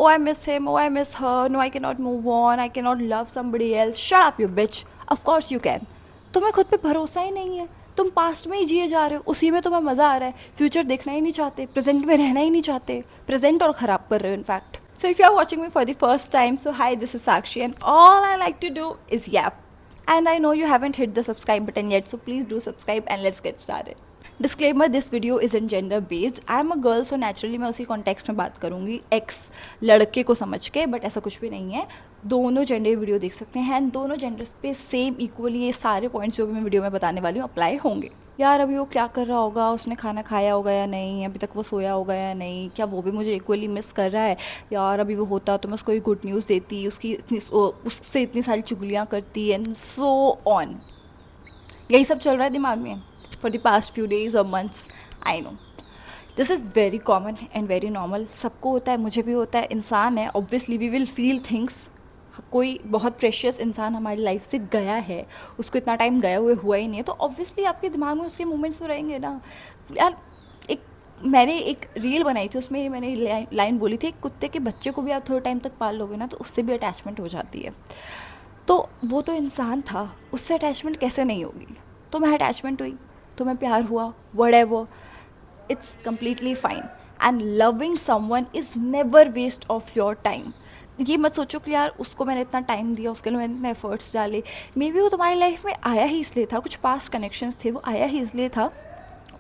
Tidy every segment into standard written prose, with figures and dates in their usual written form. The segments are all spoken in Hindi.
oh I miss him, oh I miss her, no I cannot move on, I cannot love somebody else. Shut up you bitch. Of course you can. तुम्हें खुद पे भरोसा ही नहीं है, तुम पास्ट में ही जिए जा रहे हो, उसी में तुम्हें मज़ा आ रहा है, फ्यूचर देखना ही नहीं चाहते, प्रेजेंट में रहना ही नहीं चाहते, प्रेजेंट और ख़राब कर रहे हो in fact. So if you are watching me for the first time, so hi, this is Sakshi and all I like to do is yap. And I know you haven't hit the subscribe button yet, so please do subscribe and let's get started. Disclaimer, this video isn't gender based. I am a girl, so naturally मैं उसी कॉन्टेक्स्ट में बात करूँगी एक्स लड़के को समझ के, बट ऐसा कुछ भी नहीं है. दोनों जेंडर वीडियो देख सकते हैं एंड दोनों जेंडर्स पे सेम इक्वली ये सारे पॉइंट्स जो भी मैं वीडियो में बताने वाली हूँ अप्लाई होंगे. यार अभी वो क्या कर रहा होगा, उसने खाना खाया होगा या नहीं, अभी तक वो सोया होगा या नहीं, क्या वो भी मुझे इक्वली मिस कर रहा है. यार अभी वो होता तो मैं उसको एक गुड न्यूज़ देती, उससे इतनी सारी चुगलियाँ करती एंड सो ऑन. यही सब चल रहा है दिमाग में for the past few days और months. I know this is very common and very normal. सबको होता है, मुझे भी होता है, इंसान है, obviously we will feel things. कोई बहुत प्रेशियस इंसान हमारी लाइफ से गया है, उसको इतना टाइम गया हुए हुआ ही नहीं है, तो ऑब्वियसली आपके दिमाग में उसके मोमेंट्स तो रहेंगे ना यार. एक मैंने एक रील बनाई थी, उसमें मैंने लाइन बोली थी, एक कुत्ते के बच्चे को भी आप थोड़े टाइम तक पाल लोगे ना तो उससे भी अटैचमेंट हो जाती है. तो वो तो इंसान था, उससे अटैचमेंट कैसे नहीं होगी. तो मैं अटैचमेंट हुई, तो मैं प्यार हुआ, whatever, it's completely fine. And loving someone is never waste of your time. ये मत सोचो कि यार उसको मैंने इतना टाइम दिया, उसके लिए मैंने इतने एफर्ट्स डाले, मे बी वो तुम्हारी लाइफ में आया ही इसलिए था, कुछ पास्ट कनेक्शंस थे, वो आया ही इसलिए था,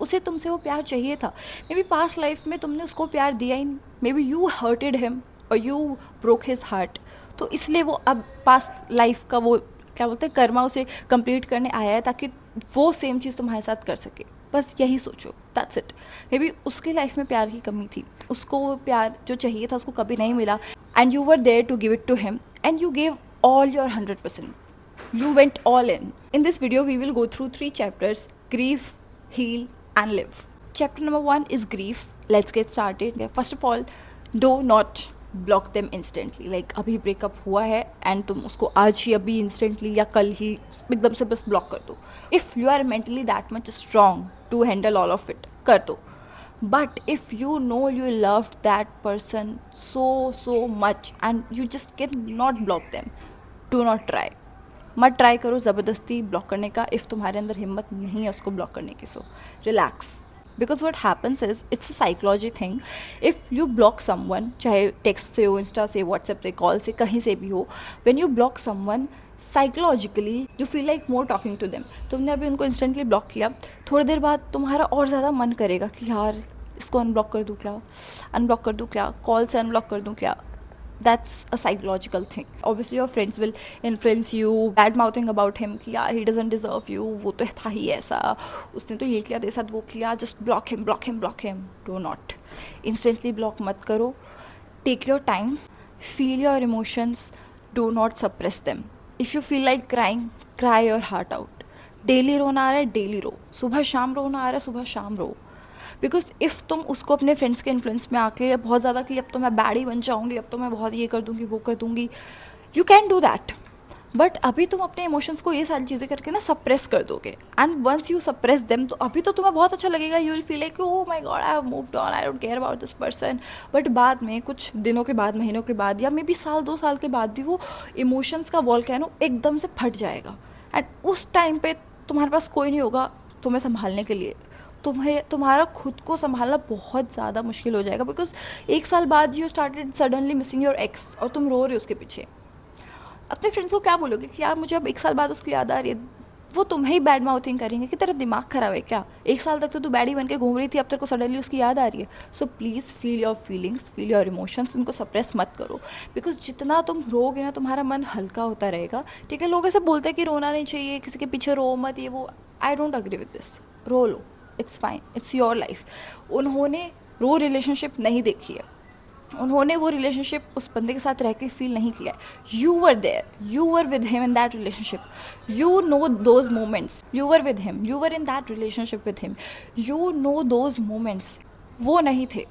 उसे तुमसे वो प्यार चाहिए था. मे बी पास्ट लाइफ में तुमने उसको प्यार दिया ही नहीं, may be you hurted him और यू ब्रोक हिज हार्ट, तो इसलिए वो अब पास्ट लाइफ का वो क्या बोलते हैं कर्मा उसे कंप्लीट करने आया है ताकि वो सेम चीज़ तुम्हारे साथ कर सके. बस यही सोचो, दैट्स इट. मे बी उसकी लाइफ में प्यार की कमी थी, उसको वो प्यार जो चाहिए था उसको कभी नहीं मिला, and you were there to give it to him and you gave all your 100%. You went all in. In this video, we will go through 3 chapters: grief, heal, and live. Chapter number 1 is grief. Let's get started. Okay, first of all, do not block them instantly. Like अभी ब्रेकअप हुआ है एंड तुम उसको आज ही अभी इंस्टेंटली या कल ही एकदम से बस ब्लॉक कर दो. If you are mentally that much strong to handle all of it, कर दो. But if you know you loved that person so much and you just cannot block them, do not try. मत ट्राई करो ज़बरदस्ती ब्लॉक करने का इफ़ तुम्हारे अंदर हिम्मत नहीं है उसको ब्लॉक करने की. So relax, because what happens is it's a psychology thing. If you block someone, चाहे टेक्स्ट से हो, इंस्टा से, व्हाट्सएप से, कॉल से, कहीं से भी हो, when you block someone psychologically you feel like more talking to them. तुमने अभी उनको इंस्टेंटली ब्लॉक किया, थोड़ी देर बाद तुम्हारा और ज़्यादा मन करेगा कि यार इसको अनब्लॉक कर दूँ क्या, अनब्लॉक कर दूँ क्या, कॉल से अनब्लॉक कर दूँ क्या. That's a psychological thing. Obviously your friends will influence you, bad mouthing about him कि यार he doesn't deserve you, वो तो था ही ऐसा, उसने तो ये किया, तेरे साथ वो किया, just block him, block him, block him. Do not. Instantly block मत करो. Take your time. Feel your emotions. Do not suppress them. If you feel like crying, cry your heart out. Daily रोना आ रहा है, डेली रो. सुबह शाम रोना आ रहा है, सुबह शाम रो. बिकॉज इफ़ तुम उसको अपने फ्रेंड्स के इन्फ्लुएंस में आके बहुत ज़्यादा कि अब तो मैं बैडी बन जाऊँगी, अब तो मैं बहुत ये कर दूँगी, वो कर दूँगी, you can do that. But अभी तुम अपने इमोशंस को ये सारी चीज़ें करके ना सप्रेस कर दोगे, and once you suppress them तो अभी तो तुम्हें बहुत अच्छा लगेगा, you will feel like oh my god I have moved on, I don't care about this person. But बाद में कुछ दिनों के बाद, महीनों के बाद, या मे बी साल 2 साल के बाद भी वो इमोशंस का वॉल्केनो एकदम से फट जाएगा, एंड उस टाइम पे तुम्हारे पास कोई नहीं होगा तुम्हें संभालने के लिए. तुम्हारा खुद को संभालना बहुत ज़्यादा मुश्किल हो जाएगा. बिकॉज 1 साल बाद you started suddenly missing your x और तुम रो रहे हो उसके पीछे. अपने फ्रेंड्स को क्या बोलोगे कि यार मुझे अब 1 साल बाद उसकी याद आ रही है. वो तुम्हें ही बैड माउथिंग करेंगे कि तेरा दिमाग खराब है क्या, 1 साल तक तो तू बैडी बन के घूम रही थी, अब तेरे को सडनली उसकी याद आ रही है. So please feel your feelings, feel your emotions, उनको सप्रेस मत करो. बिकॉज जितना तुम रोगे ना तुम्हारा मन हल्का होता रहेगा. ठीक है, लोग ऐसे बोलते हैं कि रोना नहीं चाहिए, किसी के पीछे रो मत, ये वो. I don't agree with this. रो लो, it's fine, it's your life. उन्होंने वो रिलेशनशिप नहीं देखी है, उन्होंने वो रिलेशनशिप उस बंदे के साथ रह के फील नहीं किया. You were there, you were with him in that relationship, you know those moments, you were with him, you were in that relationship with him, you know those moments. वो नहीं थे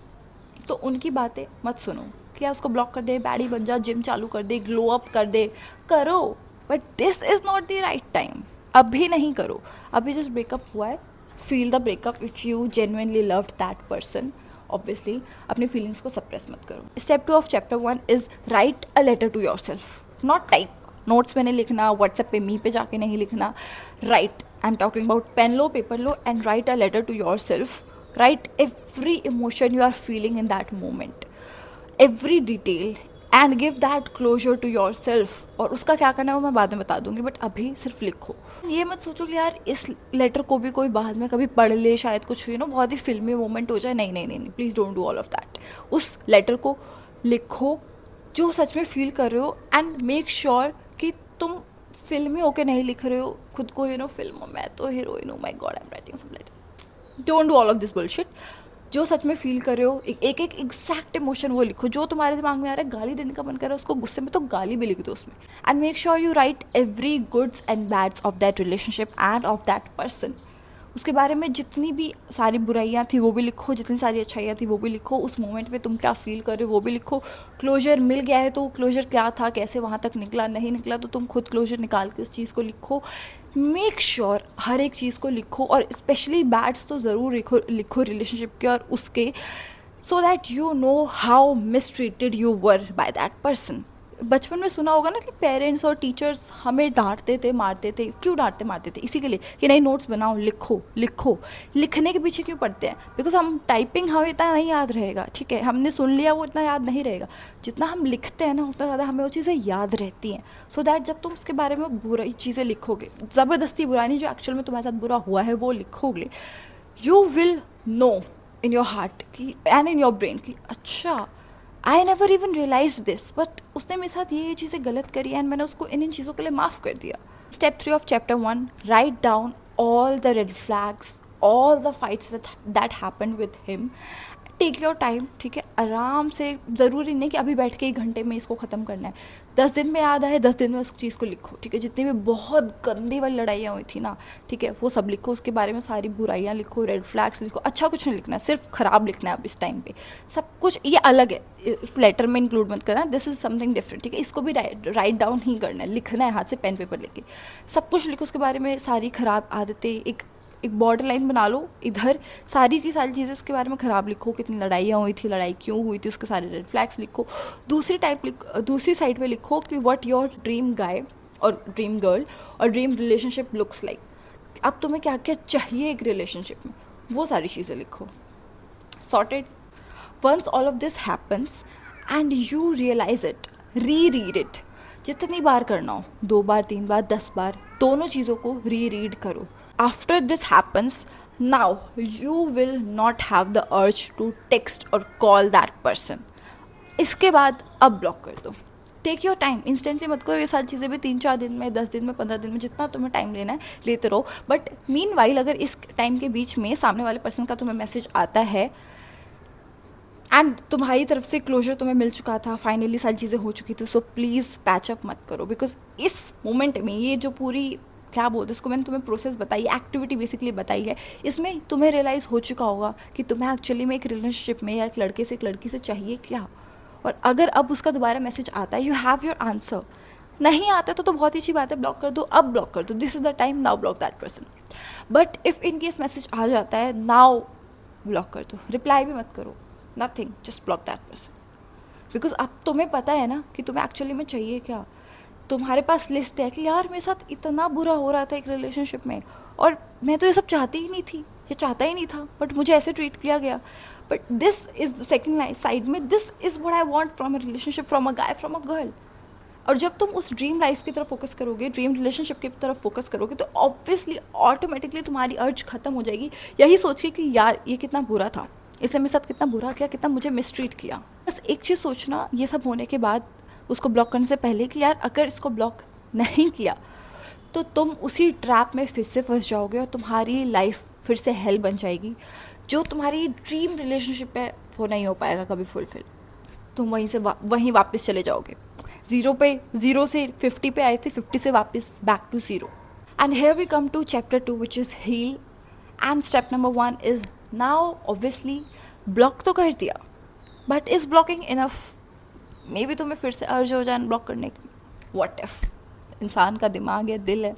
तो उनकी बातें मत सुनो. क्या उसको ब्लॉक कर दे, बैडी बन जा, जिम चालू कर दे, ग्लो अप कर दे, करो. But this is not the right time. अभी नहीं करो. अभी जस्ट ब्रेकअप हुआ है, feel the breakup. If you genuinely loved that person, obviously अपनी फीलिंग्स को सप्रेस मत करो. Step 2 of chapter 1 is write a letter to yourself. Not type, notes में नहीं लिखना, व्हाट्सएप पे मी पे जाके नहीं लिखना. Write, I am talking about pen लो, पेपर लो and write a letter to yourself. Write every emotion you are feeling in that moment, every detail, and give that closure to yourself. और उसका क्या करना है वो मैं बाद में बता दूंगी, बट अभी सिर्फ लिखो. ये मत सोचो कि यार इस लेटर को भी कोई बाद में कभी पढ़ ले, शायद कुछ बहुत ही फिल्मी मोमेंट हो जाए. नहीं नहीं नहीं, please don't do all of that. उस लेटर को लिखो जो सच में फील कर रहे हो, एंड मेक श्योर कि तुम फिल्मी होके नहीं लिख रहे हो खुद को फिल्म मैं तो हीरोइन हूँ, my god I am writing some like. Don't do all of this bullshit. जो सच में फील कर रहे हो एक एक एग्जैक्ट इमोशन वो लिखो. जो तुम्हारे दिमाग में आ रहा है, गाली देने का मन कर रहा है उसको गुस्से में, तो गाली भी लिख दो उसमें. And make sure you right every goods and bads of that relationship end of that person. उसके बारे में जितनी भी सारी बुराइयाँ थी वो भी लिखो, जितनी सारी अच्छाइयाँ थी वो भी लिखो. उस मोमेंट में तुम क्या फील कर रहे हो वो भी लिखो. क्लोजर मिल गया है तो क्लोजर क्या था, कैसे वहाँ तक निकला, नहीं निकला तो तुम खुद क्लोजर निकाल के उस चीज़ को लिखो. मेक श्योर हर एक चीज़ को लिखो, और स्पेशली बैड्स तो ज़रूर लिखो रिलेशनशिप के और उसके, so that you know how mistreated you were by that person. बचपन में सुना होगा ना कि पेरेंट्स और टीचर्स हमें डांटते थे, मारते थे. क्यों डांटते मारते थे? इसी के लिए कि नहीं नोट्स बनाओ, लिखो लिखो. लिखने के पीछे क्यों पढ़ते हैं? बिकॉज हम टाइपिंग हमें इतना नहीं याद रहेगा, ठीक है, हमने सुन लिया वो इतना याद नहीं रहेगा. जितना हम लिखते हैं ना उतना ज़्यादा हमें वो चीज़ें याद रहती हैं. सो दैट जब तुम उसके बारे में बुरी चीज़ें लिखोगे, ज़बरदस्ती बुरा नहीं, जो एक्चुअल में तुम्हारे साथ बुरा हुआ है वो लिखोगे, you will know in your heart कि एंड इन योर ब्रेन कि अच्छा I never even realise this, but उसने मेरे साथ ये चीज़ें गलत करी एंड मैंने उसको इन चीज़ों के लिए माफ़ कर दिया. Step 3 of chapter 1, write down all the red flags, all the fights that happened with him. Take your time, ठीक है, आराम से. ज़रूरी नहीं कि अभी बैठ के 1 घंटे में इसको ख़त्म करना है. 10 दिन में याद आए 10 दिन में उस चीज़ को लिखो, ठीक है. जितनी भी बहुत गंदी वाली लड़ाइयाँ हुई थी ना, ठीक है, वो सब लिखो. उसके बारे में सारी बुराइयाँ लिखो, रेड फ्लैग्स लिखो. अच्छा कुछ नहीं लिखना है, सिर्फ ख़राब लिखना है अब इस टाइम पे. सब कुछ ये अलग है, इस लेटर में इंक्लूड मत करना. दिस इज़ समथिंग डिफरेंट, ठीक है. इसको भी राइट डाउन ही करना है, लिखना है हाथ से पेन पेपर लेके. सब कुछ लिखो उसके बारे में, सारी ख़राब आदतें. एक बॉर्डर लाइन बना लो इधर, सारी की सारी चीज़ें उसके बारे में ख़राब लिखो. कितनी लड़ाइयाँ हुई थी, लड़ाई क्यों हुई थी, उसके सारे रेड फ्लैग्स लिखो. दूसरी साइड पे लिखो कि व्हाट योर ड्रीम गाय और ड्रीम गर्ल और ड्रीम रिलेशनशिप लुक्स लाइक. अब तुम्हें क्या क्या चाहिए एक रिलेशनशिप में, वो सारी चीज़ें लिखो. Sorted. Once all of this happens and you realise it, read it. जितनी बार करना हो, 2 बार 3 बार 10 बार, दोनों चीज़ों को रीड करो. After this happens, now you will not have the urge to text or call that person. इसके बाद अब ब्लॉक कर दो. टेक योर टाइम, इंस्टेंटली मत करो ये सारी चीज़ें भी. 3-4 दिन में, 10 दिन में, 15 दिन में, जितना तुम्हें टाइम लेना है लेते रहो. बट मीन वाइल अगर इस टाइम के बीच में सामने वाले पर्सन का तुम्हें मैसेज आता है एंड तुम्हारी तरफ से क्लोजर तुम्हें मिल चुका था, फाइनली सारी चीज़ें हो चुकी थी, सो प्लीज़ पैचअप मत करो. बिकॉज इस मोमेंट में ये जो पूरी क्या बोलते हैं इसको, मैंने तुम्हें प्रोसेस बताई, एक्टिविटी बेसिकली बताई है, इसमें तुम्हें रियलाइज़ हो चुका होगा कि तुम्हें एक्चुअली में एक रिलेशनशिप में या एक लड़के से एक लड़की से चाहिए क्या. और अगर अब उसका दोबारा मैसेज आता है, यू हैव योर आंसर. नहीं आता तो बहुत ही अच्छी बात है, ब्लॉक कर दो, अब ब्लॉक कर दो. This is the time, now block that person. But if in case message आ जाता है, नाउ ब्लॉक कर दो. रिप्लाई भी मत करो, nothing, just block that person. Because अब तुम्हें पता है ना कि तुम्हें एक्चुअली में चाहिए क्या. तुम्हारे पास लिस्ट है कि यार मेरे साथ इतना बुरा हो रहा था एक रिलेशनशिप में और मैं तो ये सब चाहती ही नहीं थी, ये चाहता ही नहीं था, बट मुझे ऐसे ट्रीट किया गया. But this is the second side में, this is what I want from a relationship, from a guy, from a girl. और जब तुम उस ड्रीम लाइफ की तरफ फोकस करोगे, ड्रीम रिलेशनशिप की तरफ फोकस करोगे, तो ऑब्वियसली ऑटोमेटिकली तुम्हारी अर्ज खत्म हो जाएगी यही सोच के कि यार ये कितना बुरा था, इसने मेरे साथ कितना बुरा किया, कितना मुझे मिसट्रीट किया. बस एक चीज़ सोचना ये सब होने के बाद, उसको ब्लॉक करने से पहले, कि यार अगर इसको ब्लॉक नहीं किया तो तुम उसी ट्रैप में फिर से फंस जाओगे और तुम्हारी लाइफ फिर से हेल बन जाएगी. जो तुम्हारी ड्रीम रिलेशनशिप है वो नहीं हो पाएगा कभी फुलफिल. तुम वहीं वापस चले जाओगे. 0 से 50 पे आए थे, 50 से वापस back to 0. And here we come to chapter 2 which is heal. And step number 1 is now obviously block तो कर दिया, but is blocking enough? Maybe तुम्हें फिर से अर्ज हो जाए ब्लॉक करने की. What if? इंसान का दिमाग है, दिल है,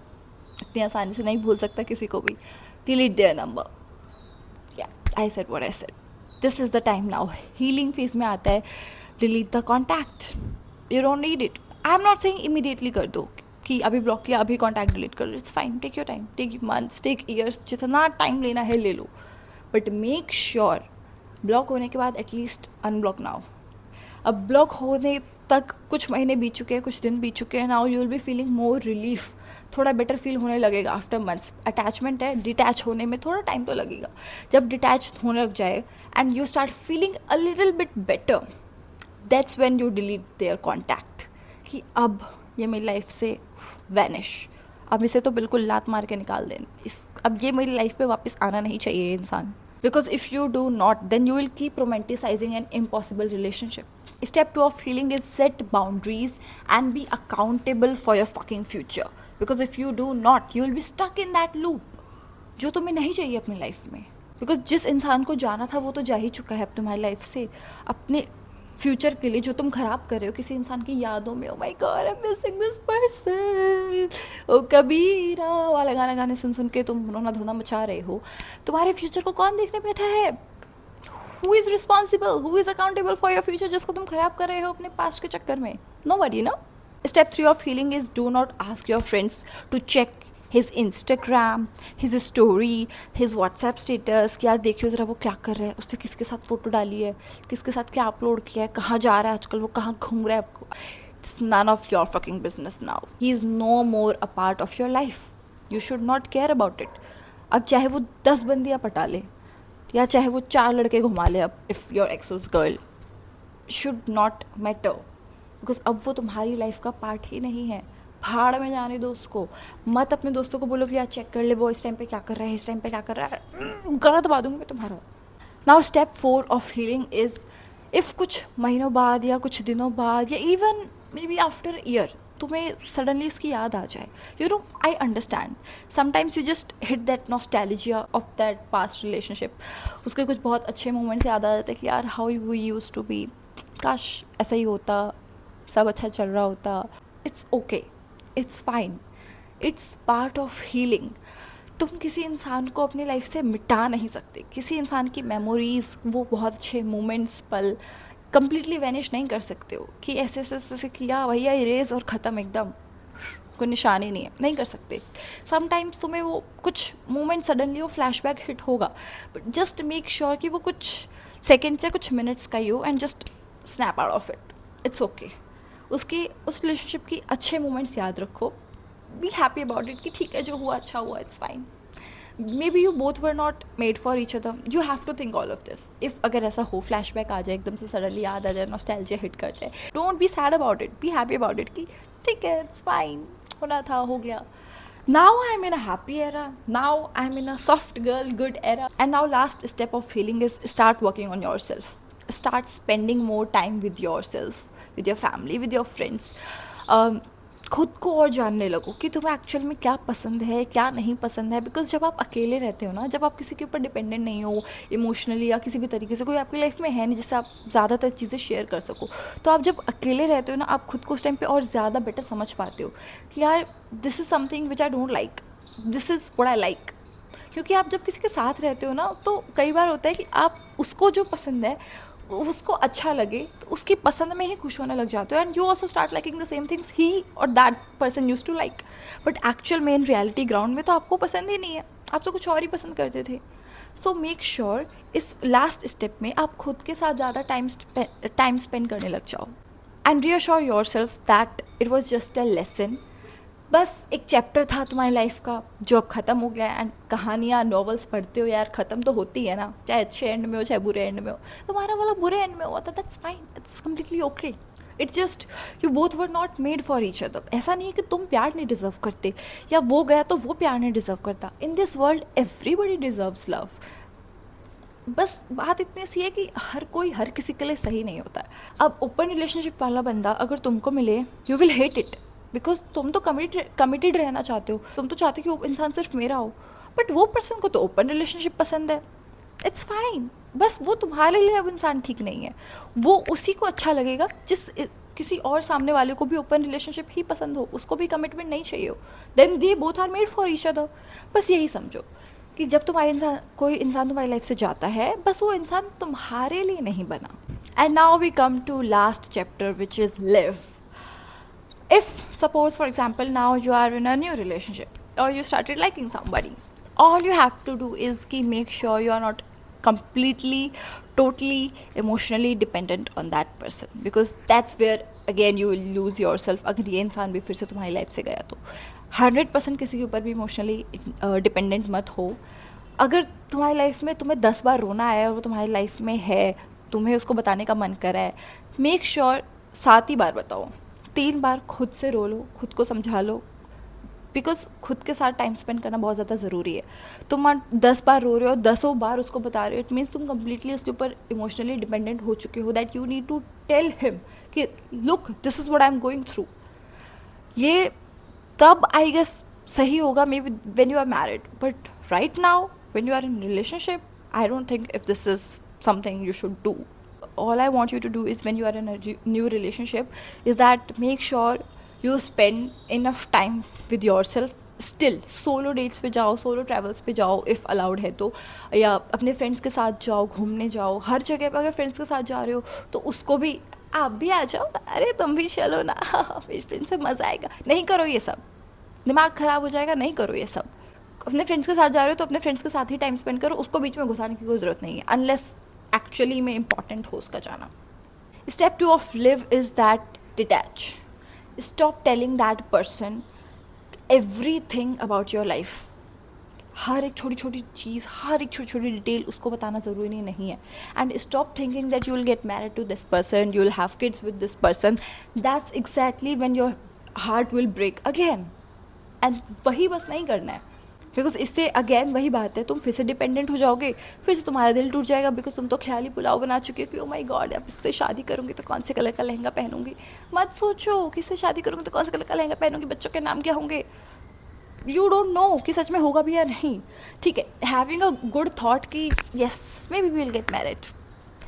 इतनी आसानी से नहीं भूल सकता किसी को भी. Delete their number. या I said what I said. This is the time now. Healing phase में आता है, delete the contact, you don't need it. I am not saying immediately कर दो कि अभी ब्लॉक किया अभी कॉन्टैक्ट डिलीट कर लो. It's fine, take your time, take months, take years, जितना टाइम लेना है ले लो. बट मेक श्योर ब्लॉक होने के बाद एटलीस्ट अनब्लॉक नाउ. अब ब्लॉक होने तक कुछ महीने बीत चुके हैं, कुछ दिन बीत चुके हैं. Now you will be feeling more relief, थोड़ा बेटर फील होने लगेगा आफ्टर मंथ्स. अटैचमेंट है, डिटैच होने में थोड़ा टाइम तो लगेगा. जब डिटैच होने लग जाए and you start feeling a little bit better, that's when you delete there contact. कि अब ये मेरी लाइफ से वैनिश, अब इसे तो बिल्कुल लात मार के निकाल दें. अब ये मेरी लाइफ में वापस आना नहीं चाहिए ये इंसान. Because if you do not, then you will keep romanticizing an impossible relationship. Step 2 of healing is set boundaries and be accountable for your fucking future. Because if you do not, you will be stuck in that loop जो तुम्हें नहीं चाहिए अपनी लाइफ में. Because जिस इंसान को जाना था वो तो जा ही चुका है अब तुम्हारी लाइफ से. अपने फ्यूचर के लिए जो तुम खराब कर रहे हो किसी इंसान की यादों में, oh my god I am missing this person, ओ कबीरा वाला गाना गाने सुन सुन के तुम रोना धोना मचा रहे हो. तुम्हारे फ्यूचर को कौन देखने बैठा है? Who is responsible, who is accountable for your future जिसको तुम खराब कर रहे हो अपने पास्ट के चक्कर में? नोबडी ना. Step 3 of healing is do not ask your friends to check his Instagram, his story, his WhatsApp status कि यार देखियो ज़रा वो क्या कर रहा है, उसने किसके साथ फ़ोटो डाली है, किसके साथ क्या अपलोड किया है, कहाँ जा रहा है आजकल, वो कहाँ घूम रहा है. It's none of your fucking business now. He is no more a part of your life. You should not care about it. अब चाहे वो 10 बंदियाँ पटा ले या चाहे वो 4 लड़के घुमा ले, अब if your ex was girl, should not matter. Because अब वो तुम्हारी लाइफ का पार्ट ही नहीं है. भाड़ में जाने दो उसको. मत अपने दोस्तों को बोलो कि यार चेक कर ले वो इस टाइम पे क्या कर रहा है, इस टाइम पे क्या कर रहा है, गला दबा दूंगी मैं तुम्हारा. Now step 4 of healing is if कुछ महीनों बाद या कुछ दिनों बाद या even may be after year तुम्हें सडनली उसकी याद आ जाए, you know I understand. Sometimes you just hit that nostalgia of that past relationship. उसके कुछ बहुत अच्छे मोमेंट्स याद आ जाते हैं कि यार how we used to be, काश ऐसा ही होता, सब अच्छा चल रहा होता. It's okay, it's fine, it's part of healing. तुम किसी इंसान को अपनी लाइफ से मिटा नहीं सकते. किसी इंसान की मेमोरीज़, वो बहुत अच्छे मोमेंट्स, पल कम्प्लीटली वैनिश नहीं कर सकते हो कि ऐसे ऐसे ऐसे किया भैया इरेज और ख़त्म, एकदम कोई निशान ही नहीं है, नहीं कर सकते. समटाइम्स तुम्हें वो कुछ मोमेंट सडनली वो फ्लैशबैक हिट होगा, बट जस्ट मेक श्योर कि वो कुछ सेकेंड से कुछ मिनट्स का ही हो and just snap out of it. It's okay. उसकी उस रिलेशनशिप की अच्छे मोमेंट्स याद रखो. बी हैप्पी अबाउट इट कि ठीक है जो हुआ अच्छा हुआ, it's fine. Maybe you both were not made for each other. You have to think all of this. If अगर ऐसा हो, फ्लैशबैक आ जाए, एकदम से सडनली याद आ जाए, नॉस्टैल्जिया हिट कर जाए, don't be sad about it, be happy about it कि ठीक है इट्स फाइन, होना था हो गया. Now I'm in a happy era. Now I'm in a soft girl, good era. And now last step of healing is start working on yourself. Start spending more time with yourself, with your family, with your friends. खुद को और जानने लगो कि तुम्हें एक्चुअल में क्या पसंद है, क्या नहीं पसंद है. बिकॉज जब आप अकेले रहते हो ना, जब आप किसी के ऊपर डिपेंडेंट नहीं हो इमोशनली या किसी भी तरीके से, कोई आपकी लाइफ में है नहीं जिससे आप ज़्यादातर चीज़ें शेयर कर सको, तो आप जब अकेले रहते हो ना, आप खुद को उस टाइम पे और ज़्यादा बेटर समझ पाते हो कि यार this is something which I don't like, this is what I like. क्योंकि आप जब किसी के साथ रहते हो ना, तो कई बार होता है कि आप उसको जो पसंद है उसको अच्छा लगे तो उसकी पसंद में ही खुश होने लग जाते हो. And you also start liking the same things ही और that person use to like. But actual में इन रियलिटी ग्राउंड में तो आपको पसंद ही नहीं है, आप तो कुछ और ही पसंद करते थे. सो मेक श्योर इस लास्ट स्टेप में आप खुद के साथ ज़्यादा टाइम स्पेंड करने लग जाओ. And reassure your self that it was just a lesson. बस एक चैप्टर था तुम्हारी लाइफ का जो अब ख़त्म हो गया. एंड कहानियाँ, नॉवेल्स पढ़ते हो यार, ख़त्म तो होती है ना, चाहे अच्छे एंड में हो चाहे बुरे एंड में हो. तुम्हारा वाला बुरे एंड में हुआ था, that's fine, it's completely okay. It's just you both were not made for each other. ऐसा नहीं है कि तुम प्यार नहीं डिज़र्व करते या वो गया तो वो प्यार नहीं डिज़र्व करता. In this world everybody deserves love. बस बात इतनी सी है कि हर कोई हर किसी के लिए सही नहीं होता है. अब ओपन रिलेशनशिप वाला बंदा अगर तुमको मिले, you will hate it. Because तुम तो कमिटेड रहना चाहते हो, तुम तो चाहते हो कि इंसान सिर्फ मेरा हो. बट वो पर्सन को तो ओपन रिलेशनशिप पसंद है, इट्स फाइन. बस वो तुम्हारे लिए अब इंसान ठीक नहीं है. वो उसी को अच्छा लगेगा जिस किसी और सामने वाले को भी ओपन रिलेशनशिप ही पसंद हो, उसको भी कमिटमेंट नहीं चाहिए हो. Then they both are made for each other. बस यही समझो. कि जब कोई इंसान तुम्हारी लाइफ से जाता है, बस वो इंसान तुम्हारे लिए नहीं बना. And now we come to last chapter which is live. If suppose for example now you are in a new relationship or you started liking somebody, all you have to do is ki make sure you are not completely totally emotionally dependent on that person, because that's where again you will lose yourself. अगर ये इंसान भी फिर से तुम्हारी लाइफ से गया तो 100% किसी के ऊपर भी इमोशनली डिपेंडेंट मत हो. अगर तुम्हारी लाइफ में तुम्हें 10 बार रोना आया और वो तुम्हारी लाइफ में है, तुम्हें उसको बताने का मन कर रहा है, मेक श्योर 7 ही बार बताओ. 3 बार खुद से रो लो, खुद को समझा लो, बिकॉज खुद के साथ टाइम स्पेंड करना बहुत ज़्यादा ज़रूरी है. तुम 10 बार रो रहे हो, 10 बार उसको बता रहे हो, इट मीन्स तुम कम्प्लीटली उसके ऊपर इमोशनली डिपेंडेंट हो चुके हो. That you need to tell him कि look this is what I am going through. ये तब आई गेस सही होगा may be when you are married, but right now when you are in relationship I don't think if this is something you should do. All I want you to do is when you are in a new relationship is that make sure you spend enough time with yourself. Still solo dates पे जाओ, solo travels पे जाओ if allowed है तो, या अपने फ्रेंड्स के साथ जाओ, घूमने जाओ. हर जगह पर अगर फ्रेंड्स के साथ जा रहे हो तो उसको भी आप भी आ जाओ, अरे तुम भी चलो ना मेरे फ्रेंड से मज़ा आएगा. नहीं करो ये सब, दिमाग ख़राब हो जाएगा. नहीं करो ये सब. अपने फ्रेंड्स के साथ जा रहे हो तो अपने फ्रेंड्स के साथ ही टाइम स्पेंड करो, उसको बीच में घुसाने की कोई ज़रूरत नहीं है अनलेस एक्चुअली में इम्पॉर्टेंट हो उसका जाना. Step 2 of leave is that detach. Stop telling that person everything about your life. हर एक छोटी छोटी चीज़, हर एक छोटी छोटी डिटेल उसको बताना ज़रूरी नहीं है. And stop thinking that you will get married to this person, you will have kids with this person. That's exactly when your heart will break again. And वही बस नहीं करना है, बिकॉज इससे अगेन वही बात है, तुम फिर से डिपेंडेंट हो जाओगे, फिर से तुम्हारा दिल टूट जाएगा. बिकॉज तुम तो ख्याली पुलाव बना चुके हो कि ओ माय गॉड अब इससे शादी करूँगी तो कौन से कलर का लहंगा पहनूंगी. मत सोचो कि इससे शादी करूँगी तो कौन से कलर का लहंगा पहनूंगी, बच्चों के नाम क्या होंगे. यू डोंट नो कि सच में होगा भी या नहीं. ठीक है, हैविंग अ गुड थॉट कि yes maybe we will get married,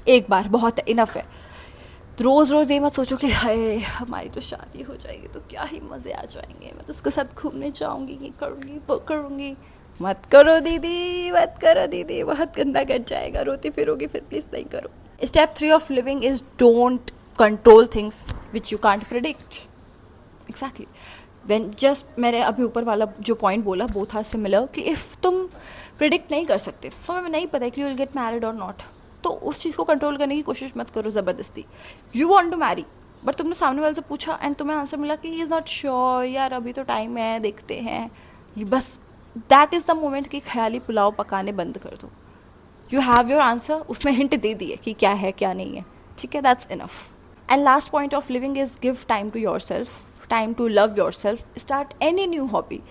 एक बार बहुत है, इनफ है. रोज़ रोज़ ये मत सोचो कि हाय हमारी तो शादी हो जाएगी तो क्या ही मज़े आ जाएंगे, मैं तो उसके साथ घूमने जाऊँगी, ये करूँगी वो करूँगी. मत करो दीदी, मत करो दीदी, बहुत गंदा कट जाएगा, रोती फिरोगी फिर. प्लीज़ नहीं करो. Step 3 of living is don't control things which you can't predict. Exactly when just मैंने अभी ऊपर वाला जो पॉइंट बोला बोथ आर सिमिलर, कि इफ़ तुम प्रिडिक्ट नहीं कर सकते, तो हमें नहीं पता कि यू विल गेट मैरिड और नॉट, तो उस चीज़ को कंट्रोल करने की कोशिश मत करो ज़बरदस्ती. You want to marry but तुमने सामने वाले से पूछा एंड तुम्हें आंसर मिला कि ही इज़ नॉट श्योर, यार अभी तो टाइम है, देखते हैं. ये बस दैट इज़ द मोमेंट कि ख्याली पुलाव पकाने बंद कर दो. यू हैव योर आंसर, उसने हिंट दे दिए कि क्या है क्या नहीं है, ठीक है, that's enough. And last point of living is give time to yourself, time to love yourself. Start any new hobby,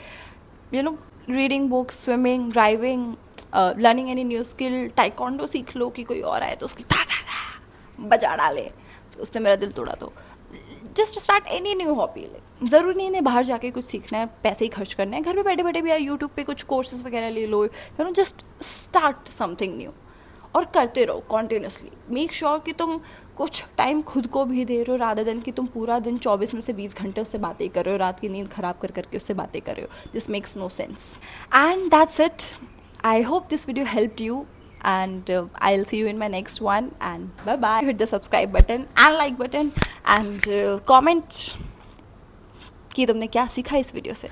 you know, reading books, swimming, driving, learning any new skill. Taekwondo सीख लो कि कोई और आए तो उसकी ता बजा डाले, उसने मेरा दिल तोड़ा. तो just start any new hobby. ज़रूरी नहीं है बाहर जाके कुछ सीखना है, पैसे ही खर्च करने हैं, घर पे बैठे बैठे भी यूट्यूब पे कुछ कोर्सेज वगैरह ले लो. You know, just start something new और करते रहो कॉन्टिन्यूसली. मेक श्योर कि तुम कुछ टाइम खुद को भी दे रहे हो, रादर देन कि तुम पूरा दिन 24 में से 20 घंटे उससे बातें कर रहे हो, रात की नींद ख़राब कर करके उससे बातें कर रहे हो. This makes no sense. And that's it. I hope this video helped you, and I'll see you in my next one, and bye bye. Hit the subscribe button and like button and comment कि तुमने क्या सीखा इस वीडियो से.